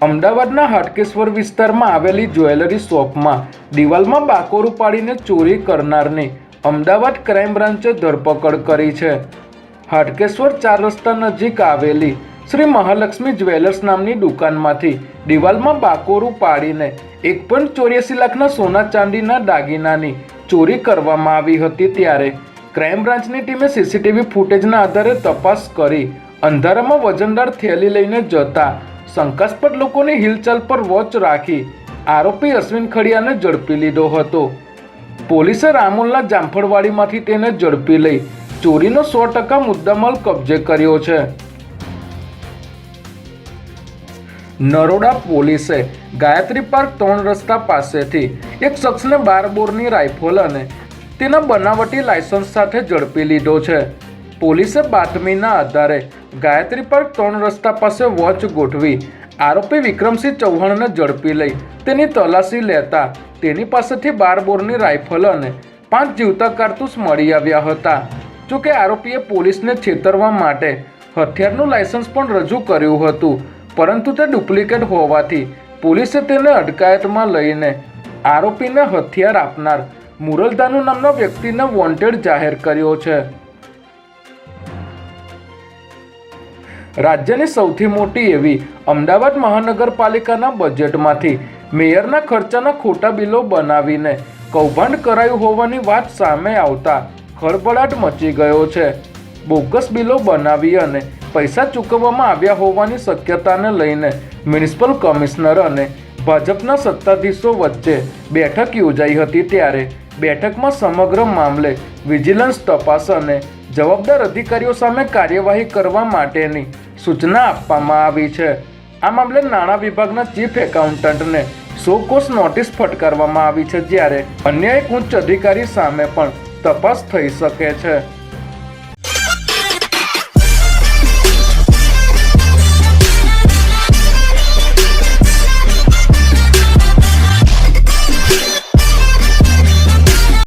અમદાવાદના હાટકેશ્વર વિસ્તારમાં આવેલી જ્વેલરી શોપમાં દિવાલમાં બાકોરું પાડીને ચોરી કરનારની અમદાવાદ ક્રાઇમ બ્રાન્ચે ધરપકડ કરી છે। હાટકેશ્વર 4 રસ્તા નજીક આવેલી શ્રી મહાલક્ષ્મી જ્વેલર્સ નામની દુકાનમાંથી દિવાલમાં બાકોરું પાડીને 1.84 લાખના સોના ચાંદીના દાગીનાની ચોરી કરવામાં આવી હતી। ત્યારે ક્રાઇમ બ્રાન્ચની ટીમે સીસીટીવી ફૂટેજના આધારે તપાસ કરી અંધારામાં વજનદાર થેલી લઈને જતા શંકાસ્પદ લોકોની હિલચાલ પર વોચ રાખી આરોપી અશ્વિન ખડિયાને ઝડપી લીધો હતો। પોલીસે રામોલના જામફળવાડીમાંથી તેને ઝડપી લઈ ચોરીનો 100% મુદ્દામાલ કબજે કર્યો છે। નરોડા પોલીસે ગાયત્રી પાર્ક 3 રસ્તા પાસેથી એક શખ્સને 12 બોરની રાઇફલ અને તેના બનાવટી લાયસન્સ સાથે ઝડપી લીધો છે। પોલીસે બાતમીના આધારે ગાયત્રી પાર્ક 3 રસ્તા પાસે વોચ ગોઠવી આરોપી વિક્રમસિંહ ચૌહાણને ઝડપી લઈ તેની તલાશી લેતા તેની પાસેથી 12 બોરની રાઇફલ અને 5 જીવતા કારતૂસ મળી આવ્યા હતા। જોકે આરોપીએ પોલીસને છેતરવા માટે હથિયારનું લાયસન્સ પણ રજૂ કર્યું હતું, પરંતુ તે ડુપ્લિકેટ હોવાથી પોલીસે તેને અટકાયતમાં લઈને આરોપીને હથિયાર આપનાર મુરલધાનુ નામના વ્યક્તિને વોન્ટેડ જાહેર કર્યો છે। રાજ્યની સૌથી મોટી એવી અમદાવાદ મહાનગરપાલિકાના બજેટમાંથી મેયરના ખર્ચાના ખોટા બિલો બનાવીને કૌભાંડ કરાયું હોવાની વાત સામે આવતા ખળભળાટ મચી ગયો છે। બોગસ બિલો બનાવી અને પૈસા ચૂકવવામાં આવ્યા હોવાની શક્યતાને લઈને મ્યુનિસિપલ કમિશનર અને ભાજપના સત્તાધીશો વચ્ચે બેઠક યોજાઈ હતી। ત્યારે બેઠકમાં સમગ્ર મામલે વિજિલન્સ તપાસ અને જવાબદાર અધિકારીઓ સામે કાર્યવાહી કરવા માટેની સૂચના આપવામાં આવી છે। આ મામલે નાણાં વિભાગના ચીફ એકાઉન્ટન્ટને સો કોસ નોટિસ ફટકારવામાં આવી છે, જ્યારે અન્ય એક ઉચ્ચ અધિકારી સામે પણ તપાસ થઈ શકે છે।